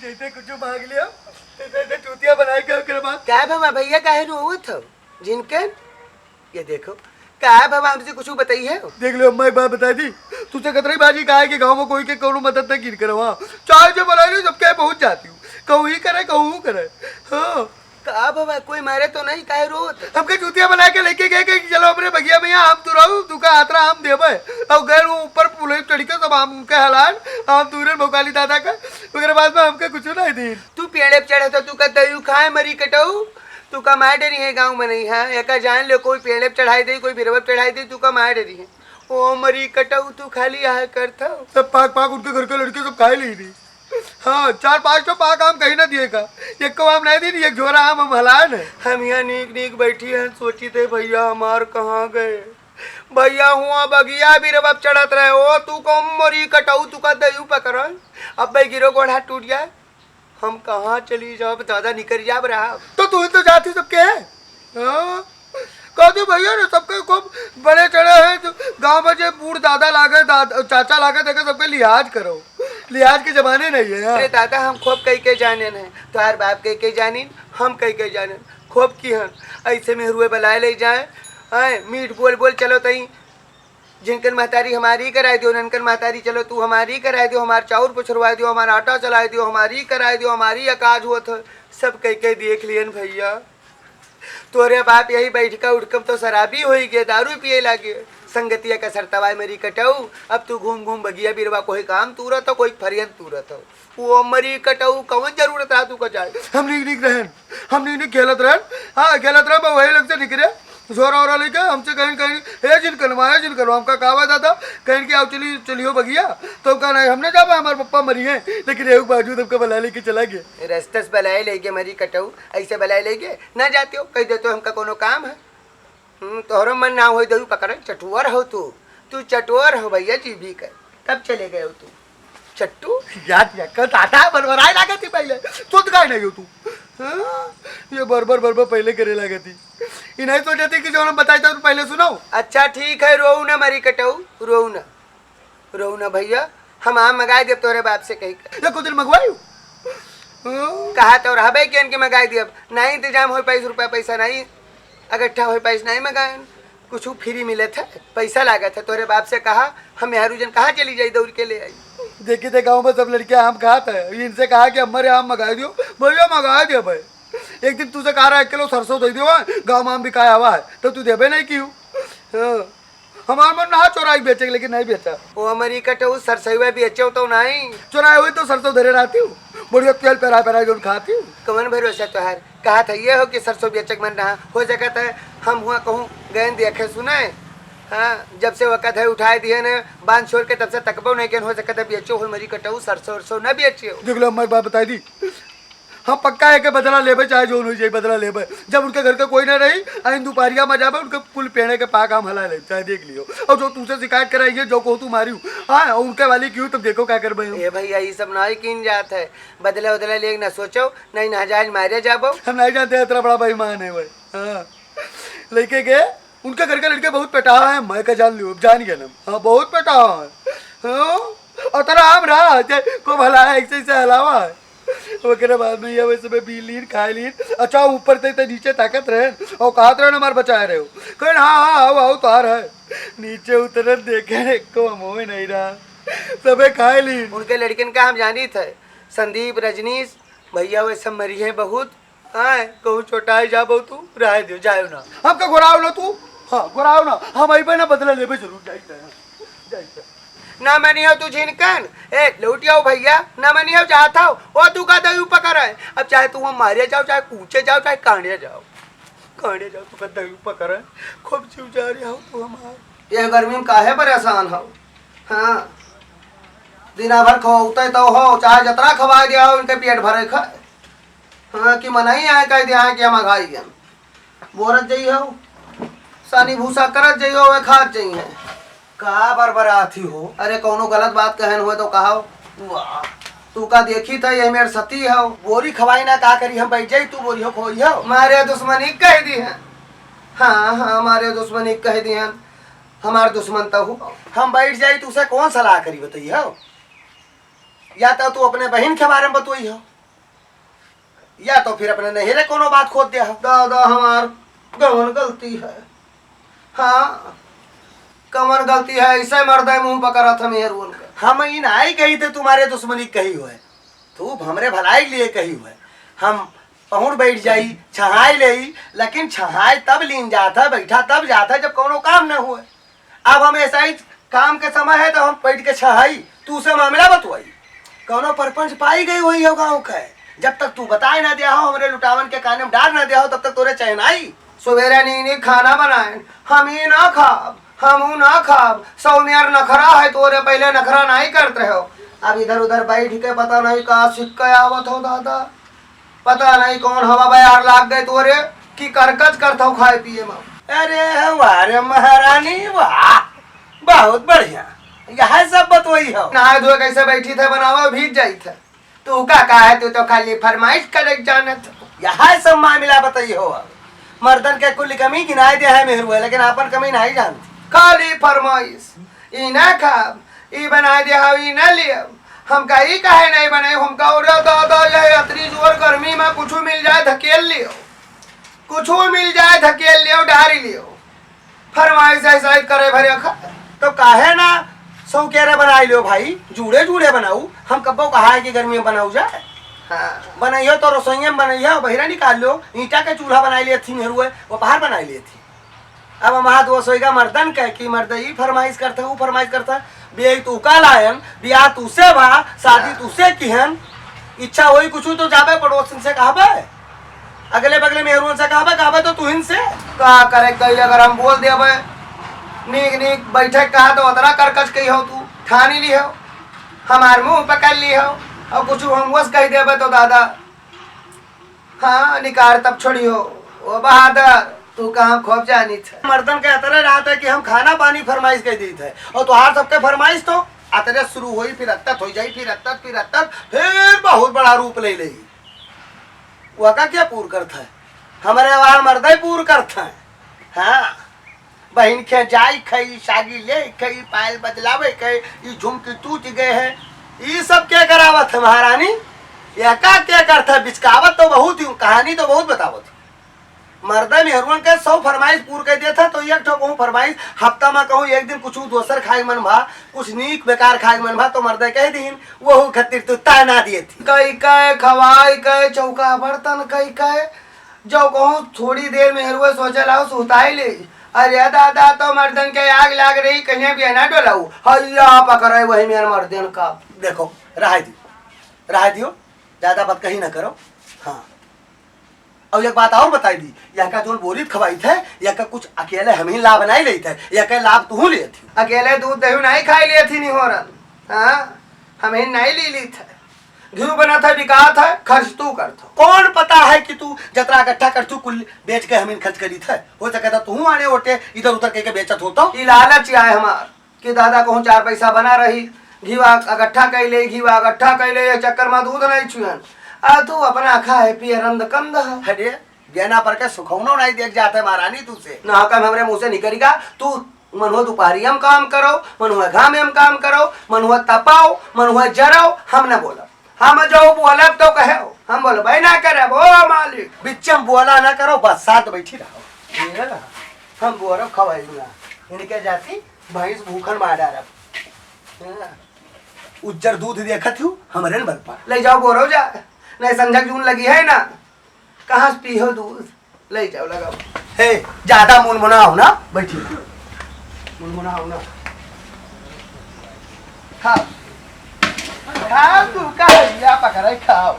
जैसे कुछ मांग लिया जैसे चूतिया बना के ओकरे बाद क्या बाबा भैया काहे रोवत हो जिनकन ये देखो क्या बाबा हमसे कुछ बताइए। देख लो अम्मा एक बात बता दी तुझसे कतरी बाजी कहा है कि गांव में कोई के कोनो मदद न गिर करवा चाहे जो बना ली सबके पहुंच जाती हूँ कहूँ ही करे कहूँ करे। हाँ का बाबा कोई मारे तो नहीं काहे रोत हमके चूतिया बना के लेके गए कि चलो अपने बगिया में आम तू रहू तू का आतरा आम देवे और गए वो ऊपर पुल चढ़ के सब आम के हलाल आम दूर भोकाली दादा का उसके बाद में हमके कुछ नहीं दी। तू पेड़े पे चढ़े तो तू का दयू खाए मरी कटऊ तू का मार डरी है गाँव में नहीं है एक जान ले कोई पेड़े पे चढ़ाई दे कोई बिरवा पे चढ़ाई दे तू का मार डरी है ओ मरी कटऊ तू खाली यहाँ करता सब पाक पाक उनके घर के लड़के सब खाए ली थी। हाँ 4-5 तो पाक आम कहीं ना दिएगा एक को आम नहीं दी एक झोरा आम हम हलाए न हम यहाँ नीक नीक बैठी हैं सोची थे भैया हमार कहाँ गए भैया हुआ बगिया भी रब चढ़त रहे ओ तू को मरी कटऊ तू का दयू पकड़ अब भाई गिरो गोढ़ा टूट जाए हम कहाँ चली जाओ दादा निकल जाब रहा तो तू तो जाती सबके है। हाँ कहती भैया ना सबके खूब बड़े चढ़े हैं तो गाँव में जो बूढ़ दादा लागे चाचा लागे देखे सबके लिहाज करो लिहाज के जमाने नहीं है। अरे दादा हम खूब कई के जाने हैं तुम्हारे बाप कई के जानी हम कई के जाने खूब की हन ऐसे में हुए बलाए ले जाए आए मीठ बोल बोल चलो तई जिनकन महतारी हमारी कराई दो ननकन महतारी चलो तू हमारी कराई दो हमारा चाउर पुछरवाई दो हमारा आटा चलाई दो हमारी कराई दो हमारी अकाज हुआ था सब कई के देख लियन भैया तोरे बाप यही बैठ का उठकम तो शराबी हो गए दारू पिए लागे संगतिया का सरतवाई मेरी कटऊ अब तू घूम घूम बगिया बिरवा कोई काम तूरत हो कोई फरियन तूरत हो वो मरी कटऊ कौन जरूरत है तू को जाए हम निक रहन हम निक खेलत रहन। हाँ खेलत रह वही लोग से निकले जोरा वोरा लेके हमसे कहीं कहीं हे जिन कनवा हमका कहा दादा कहीं कि आओ चलियो बगिया तो कहा नहीं हमने जाबा हमारे पप्पा मरी है लेकिन एक बाजू हमका बला लेके चला गया रास्ते से बलाए ले गए मरी कटऊ ऐसे बलाए ले गए ना जाते हो कह देते हो हमका कोनो काम है तोहरो मन ना हो दू पकड़ चटुअर हो तू चटुअर हो भैया जी भी कर कब चले गए हो तू चट्टू याद टाटा बरबराए लागे थी पहले तुझ का नहीं हो तू। हाँ? ये बरबर पहले करे लगे थी ये नहीं सोचे थी कि जो हम बताए तो पहले सुनाओ। अच्छा ठीक है रोऊ ना मरी कटऊ रोऊ ना भैया हम आम मंगाए दे तोरे बाप से कही कुछ दिन मंगवाई कहा तो रहा कि इनके मंगाए दिए नहीं इंतजाम हो पैसा रुपया पैसा नहीं इकट्ठा हो पैसा नहीं मंगाए कुछ फ्री मिले थे पैसा लागा था तोरे बाप से कहा हम यारू जन कहाँ चली जाई दौड़ के ले आई देखी थे गाँव में सब लड़के आम खाते हैं इनसे कहा कि हमारे आम मंगा दियो भैया मंगा दिया भाई एक दिन तुझे कहा रहा 1 किलो सरसों दे दियो गाँव में आम बिकाया हुआ है तो तू देवे नहीं क्यों। हमारा मन नहा चोराई बेचे लेकिन नहीं बेचा वो हमारी कटऊ सरसोई बेचो तो नहीं चोराई हुई तो सरसों धरे रहती हूँ बढ़िया तेल पेरा जो खाती हूँ कमन भरोसा तुहार कहा था ये हो कि सरसों बेचक मन रहा हो सकता है हम हुआ कहूँ गए देखे सुनाए हाँ जब से वक़्त है उठाए दिए ने बांध छोड़ के तब से तकबो नहीं हो सकता है बेचो हो मरी कटऊ सरसों सरसों न बेचियो। देख लो अम्मा एक बात बताई दी हम पक्का है कि बदला लेबे चाहे जो नहीं चाहिए बदला लेबे जब उनके घर का कोई ना रही आइन दोपहरिया में जाबे उनके कुल पेड़े के पाक हम हला ले चाहे देख लियो और जो तुमसे शिकायत कराइए जो को तू मारियो हाँ उनके वाली क्यों तब देखो क्या कर ए भैया ये सब नहीं किन जात है बदला उदला ले ना सोचो नहीं नाजायज मारे जाबो हम नहीं जानते इतना बड़ा बेईमान है भाई। हाँ लेके गए उनके घर के लड़के बहुत पेटावा है मैं का जान लियो जान गया ना हाँ बहुत पेटावा है और तेरा आम रहा को भला है ऐसे हलावा है वगैरह बाद में ये वैसे में पी लीन खाए लीन अच्छा ऊपर से नीचे ताकत रहे और कहा रहे हमारे बचाए रहे हो कहीं हाँ आओ आओ तो आ रहा है नीचे उतर देखे को मुँह में नहीं रहा सबे खाए लीन उनके लड़कन का हम जानी थे संदीप रजनीश भैया वे सब मरी है बहुत हाँ कहूँ चोटाई जाबो तू रह दो जाओ ना हमका घुराओ ना तू हाँ घुराओ ना हम आई पे ना बदला लेबे जरूर जाए ना मनी हो तू झिनकन ए लौटियाओ भैया ना मनी हो चाहता हो वो तू का दयू पकड़ है अब चाहे तू हम मारे जाओ चाहे कूचे जाओ चाहे कांडे जाओ तू का दयू पकड़ है खूब जीव जा रही हो तू हमार ये गर्मी में काहे परेशान हो हाँ दिना भर खवाते तो हो चाहे जतरा खवा दिया हो उनके पेट भरे खाए हाँ कि मनाही आए कह दिया कि हम खाई गए बोरत जाइए हो सानी भूसा करत जाइए वे खात जाइए का बरबराती हो अरे कोनो गलत बात कहन हुए तो कहा वाह तू का देखी था ये मेरे सती है बोरी खवाई ना का करी हम बैठ जाई तू बोरी हो खोई हो मारे दुश्मनी कह दी है हाँ हाँ हमारे दुश्मनी कह दी है हमारे दुश्मन तो हूँ हम बैठ जाई तू से कौन सलाह करी बताइए या तो तू अपने बहन के बारे में बतोई हो, या तो फिर अपने नहेरे कोनो बात खोद दिया हो। दादा हमार कौन गलती है? हाँ कौन गलती है? ऐसे मर्दे मुंह पकड़ा था मेहर उनका। हम इन आई कही थे तुम्हारे दुश्मनी कही हुए, तू हमरे भलाई लिए कही हुए। हम पहुंच बैठ जाई छहाई ले, लेकिन छहाई तब लीन जाता बैठा तब जाता जब कोनो काम न हुए। अब हम ऐसा ही काम के समय है तो हम बैठ के छहाई, तू से मामला बतवाई। कोनो परपंच पाई गई हुई हो गाँव का, जब तक तू बताए ना दिया हो, हमरे लुटावन के कान में डाल ना दिया हो, तब तक तोरे चैन आई। सवेरे नीनी खाना बनाए, हम ही ना खाब, हम ना खाब। सौ मेर नखरा है तोरे, पहले नखरा नहीं करते हो। अब इधर उधर बैठ के पता नहीं कहा सिक्का आवत हो दादा, पता नहीं कौन हवा बयार लाग गए तोरे कि करकच करता हो खाए पिए में। अरे वाह महारानी वाह, बहुत बढ़िया, यह सब बतवई हो। नहाए धोए कैसे बैठी थे बनावा भीग जाई थे। तू का है, तू तो खाली फरमाइश करे जानत। यह सब मामला बताई हो। मर्दन के कुल कमी गिनाए दिया है मेहरू, लेकिन अपन कमी नहीं जानती। खाली फरमाइश, ई ना खाब, ई बना दिया ई ना लिया। हम कहीं काहे नहीं बने, हम का दादा ये अतरी जोर गर्मी में कुछ मिल जाए धकेल लियो, कुछ मिल जाए धकेल लियो, डारी लियो। फरमाइश ऐसा ही करे भरे खा। तो काहे ना सौ केरे बनाई लो भाई, जूड़े जूड़े बनाऊ। हम कब्बो कहा है कि गर्मी में बनाऊ जाए। हाँ। बनाइयो तो रसोईया में बनाइयो, बहिरा निकाल लो। ईटा का चूल्हा बनाई ली थी मेहरू, वो बाहर बनाई ली थी। अब हम हाथ वो सोएगा मर्दन कह कि मर्द ई फरमाइश करता है, वो फरमाइश करता है। बिया तू का लायन, बिया तू से भा, शादी तू से किहन। इच्छा होई कुछ तो जाबे पड़ोसन से कहबे, अगले बगले मेहरुन से कहबे तो तुहिन से का करे कही। अगर हम बोल देबे नीक नीक बैठे कहा तो उतना करकच कही हो, तू ठानी ली हो, हमार मुंह पकड़ ली हो, और कुछ हम बस कह देबे तो दादा हाँ निकार तब छोड़ी हो। ओ बहादुर तू कहाँ खोप जानी थे। मर्दन के अतरे रात है कि हम खाना पानी फरमाइश कह दी थे, और तुहार सबके फरमाइश तो अतरे शुरू हुई, फिर अत्तत हो जाई, फिर अत्तत, फिर बहुत बड़ा रूप ले ली। वह का क्या पूर करता है? हमारे वार मर्दे पूर करता है। हाँ बहन के जाई खई, सागी ले खई, पायल बदलावे खई, ये झुमकी टूट गए है, ये सब क्या करावत है महारानी? यह का क्या करता है? बिचकावत तो बहुत ही, कहानी तो बहुत बतावत। मर्दा मेहरुन के 100 फरमाइश पूर कर दिया था, तो एक ठो कहूँ फरमाइश हफ्ता में कहूँ एक दिन कुछ दोसर खाए मन भा, कुछ नीक बेकार खाए मन भा, तो मर्दा कह दीन वो खातिर तो ताना दिए थी। कई कहे खवाई कहे चौका बर्तन कई कहे, जो कहूँ थोड़ी देर में हरुए सोचे लाओ सुताई ले। अरे दादा तो मर्दन के आग लाग रही, कहीं भी ना डोलाऊ, हैया पकड़े वही मेरे मर्दन का। देखो रहा दियो, ज्यादा बात कहीं ना करो। हाँ और एक बात और बताई दी, यह का जो बोरित खवाई थे, यह का कुछ अकेले हम ही लाभ नहीं ले थे, यह का लाभ तू लिए थी। अकेले दूध दही नहीं खाई लिए थी, नहीं हो रहा। हाँ हम ही नहीं ली थे, घी बना था बिका था, खर्च तू कर था। कौन पता है कि तू जतरा इकट्ठा कर तू कुल बेच के हमीन खर्च करी थे, हो सकता तू आने ओटे इधर उधर के बेचत होता। ये लालच आए हमार कि दादा कहूँ 4 पैसा बना रही, घीवा इकट्ठा कैले, घीवा इकट्ठा कैले, चक्कर में दूध नहीं छुअन। आ तू अपना खाए पिए रंद कंद हटे बिना पर के सुखौनो नहीं देख जाते महारानी तू से ना कम हमरे मुंह से निकलेगा। तू मन हो दोपहरी हम काम करो, मन हुआ घाम हम काम करो, मन हुआ तपाओ, मन हुआ जराओ, हम न बोला। हम जो बोलब तो कहे हम बोलो भाई ना करे वो मालिक बिच्चम बोला ना करो, बस साथ बैठी रहो। हम बोरब खवाइगा इनके जाती भैंस भूखन मार डारब। उज्जर दूध देखत हूँ हमरे न बरपा ले जाओ बोरो जा, नहीं संझक जून लगी है ना, कहाँ से पी हो दूध, ले जाओ लगाओ। हे ज्यादा मुनमुना हो ना, बैठी मुनमुना हो ना, खाओ खाओ, तू का पकड़े खाओ।